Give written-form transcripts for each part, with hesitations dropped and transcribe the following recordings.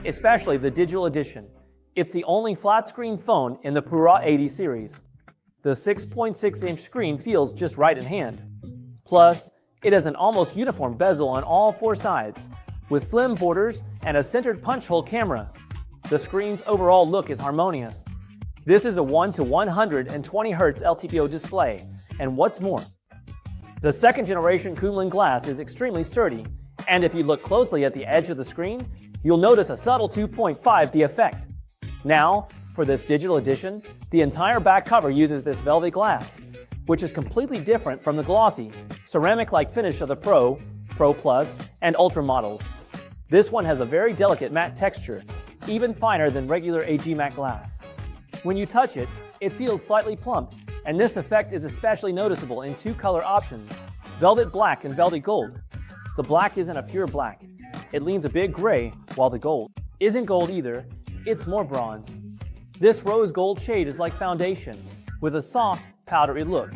especially the digital edition. It's the only flat-screen phone in the Pura 80 series. The 6.6-inch screen feels just right in hand. Plus, it has an almost uniform bezel on all four sides, with slim borders and a centered punch-hole camera. The screen's overall look is harmonious. This is a 1:120 Hz LTPO display, and what's more, the second-generation Kunlun glass is extremely sturdy, and if you look closely at the edge of the screen, you'll notice a subtle 2.5D effect. Now, for this digital edition, the entire back cover uses this velvet glass, which is completely different from the glossy, ceramic-like finish of the Pro, Pro Plus, and Ultra models. This one has a very delicate matte texture, even finer than regular AG matte glass. When you touch it, it feels slightly plump, and this effect is especially noticeable in two color options, velvet black and velvet gold. The black isn't a pure black. It leans a bit gray, while the gold isn't gold either, it's more bronze. This rose gold shade is like foundation, with a soft, powdery look.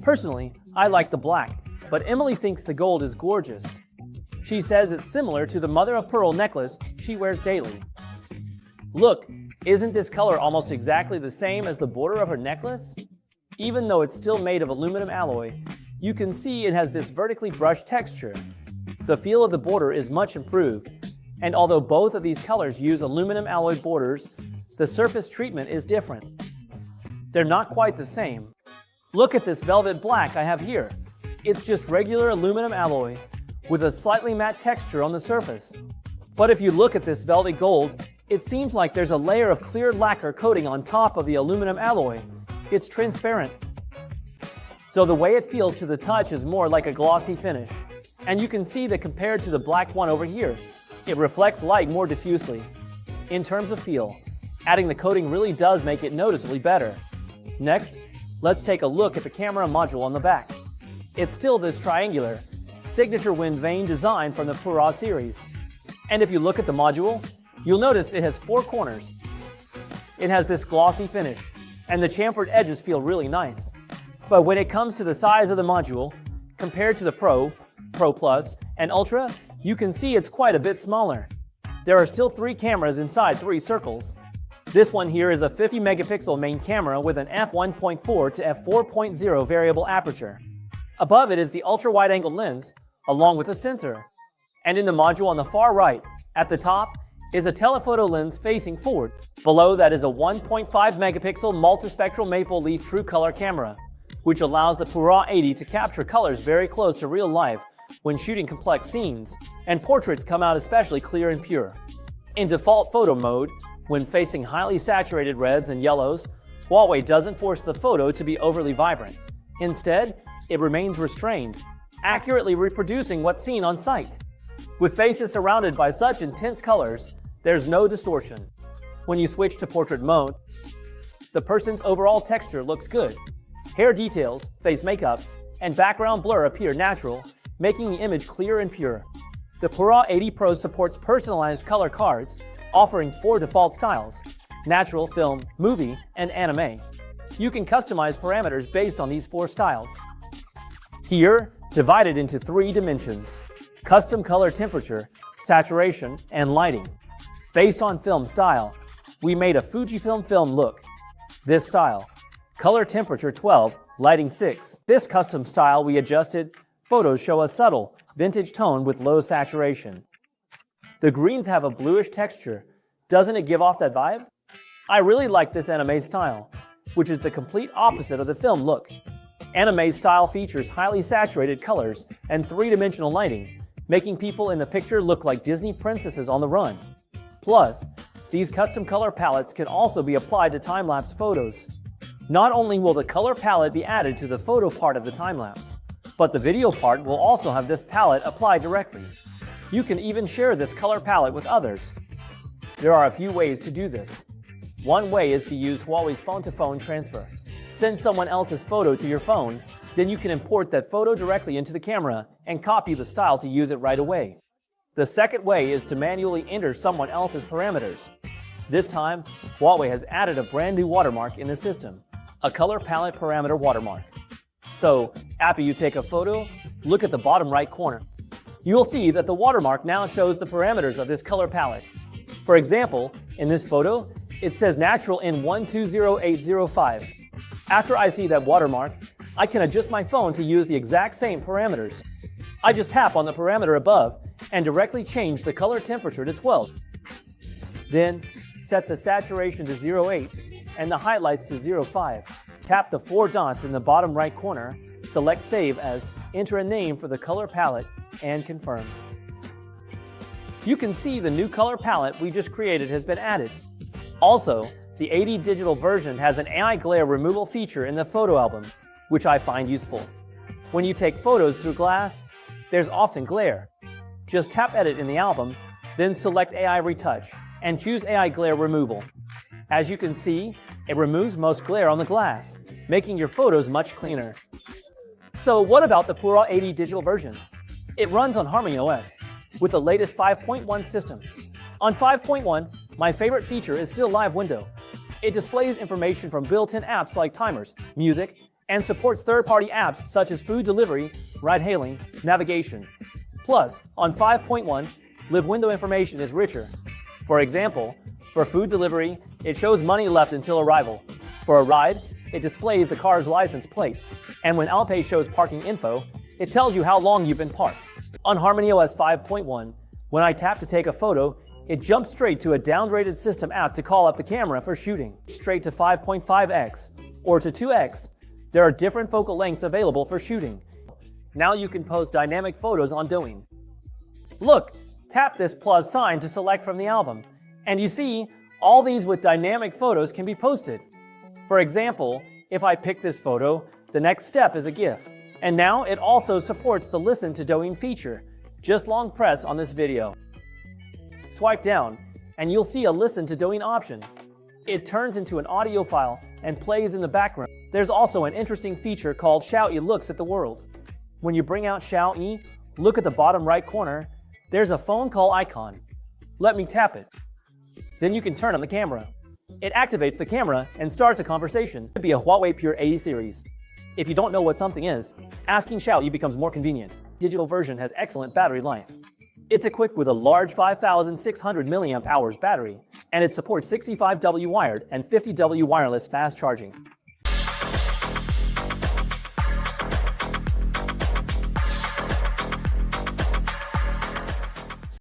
Personally, I like the black, but Emily thinks the gold is gorgeous. She says it's similar to the mother-of-pearl necklace she wears daily. Look, isn't this color almost exactly the same as the border of her necklace? Even though it's still made of aluminum alloy, you can see it has this vertically brushed texture. The feel of the border is much improved, and although both of these colors use aluminum alloy borders, the surface treatment is different. They're not quite the same. Look at this velvet black I have here. It's just regular aluminum alloy with a slightly matte texture on the surface. But if you look at this velvet gold, it seems like there's a layer of clear lacquer coating on top of the aluminum alloy. It's transparent. So the way it feels to the touch is more like a glossy finish. And you can see that compared to the black one over here, it reflects light more diffusely. In terms of feel, adding the coating really does make it noticeably better. Next, let's take a look at the camera module on the back. It's still this triangular, signature wind vane design from the Pura series. And if you look at the module, you'll notice it has four corners. It has this glossy finish, and the chamfered edges feel really nice. But when it comes to the size of the module, compared to the Pro, Pro Plus, and Ultra, you can see it's quite a bit smaller. There are still three cameras inside three circles. This one here is a 50 megapixel main camera with an f1.4 to f4.0 variable aperture. Above it is the ultra wide angle lens, along with a sensor. And in the module on the far right, at the top, is a telephoto lens facing forward. Below that is a 1.5 megapixel multispectral maple leaf true color camera, which allows the Pura 80 to capture colors very close to real life when shooting complex scenes, and portraits come out especially clear and pure. In default photo mode, when facing highly saturated reds and yellows, HUAWEI doesn't force the photo to be overly vibrant. Instead, it remains restrained, accurately reproducing what's seen on sight. With faces surrounded by such intense colors, there's no distortion. When you switch to portrait mode, the person's overall texture looks good. Hair details, face makeup, and background blur appear natural, making the image clear and pure. The Pura 80 Pro supports personalized color cards, offering four default styles: natural, film, movie, and anime. You can customize parameters based on these four styles. Here, divided into three dimensions: custom color temperature, saturation, and lighting. Based on film style, we made a Fujifilm film look. This style, color temperature 12, lighting 6. This custom style we adjusted, photos show a subtle, vintage tone with low saturation. The greens have a bluish texture. Doesn't it give off that vibe? I really like this anime style, which is the complete opposite of the film look. Anime style features highly saturated colors and three-dimensional lighting, making people in the picture look like Disney princesses on the run. Plus, these custom color palettes can also be applied to time-lapse photos. Not only will the color palette be added to the photo part of the time-lapse, but the video part will also have this palette applied directly. You can even share this color palette with others. There are a few ways to do this. One way is to use HUAWEI's phone-to-phone transfer. Send someone else's photo to your phone, then you can import that photo directly into the camera and copy the style to use it right away. The second way is to manually enter someone else's parameters. This time, HUAWEI has added a brand new watermark in the system, a color palette parameter watermark. So, after you take a photo, look at the bottom right corner. You'll see that the watermark now shows the parameters of this color palette. For example, in this photo, it says natural in 120805. After I see that watermark, I can adjust my phone to use the exact same parameters. I just tap on the parameter above and directly change the color temperature to 12. Then, set the saturation to 08 and the highlights to 05. Tap the 4 dots in the bottom right corner, select Save As, enter a name for the color palette, and confirm. You can see the new color palette we just created has been added. Also, the 80 digital version has an AI glare removal feature in the photo album, which I find useful. When you take photos through glass, there's often glare. Just tap Edit in the album, then select AI Retouch, and choose AI Glare Removal. As you can see, it removes most glare on the glass, making your photos much cleaner. So what about the Pura 80 digital version? It runs on HUAWEI with the latest 5.1 system. On 5.1, my favorite feature is still Live Window. It displays information from built-in apps like timers, music, and supports third-party apps such as food delivery, ride-hailing, navigation. Plus, on 5.1, Live Window information is richer. For example, for food delivery, it shows money left until arrival. For a ride, it displays the car's license plate. And when Alpay shows parking info, it tells you how long you've been parked. On HarmonyOS 5.1, when I tap to take a photo, it jumps straight to a downgraded system app to call up the camera for shooting. Straight to 5.5x or to 2x, there are different focal lengths available for shooting. Now you can post dynamic photos on Douyin. Look, tap this plus sign to select from the album, and you see, all these with dynamic photos can be posted. For example, if I pick this photo, the next step is a GIF. And now it also supports the Listen to Douyin feature. Just long press on this video. Swipe down, and you'll see a Listen to Douyin option. It turns into an audio file and plays in the background. There's also an interesting feature called HUAWEI Looks at the World. When you bring out HUAWEI, look at the bottom right corner, there's a phone call icon. Let me tap it. Then you can turn on the camera. It activates the camera and starts a conversation. It could be a HUAWEI Pura 80 series. If you don't know what something is, asking HUAWEI becomes more convenient. Digital version has excellent battery life. It's equipped with a large 5,600 mAh battery, and it supports 65W wired and 50W wireless fast charging.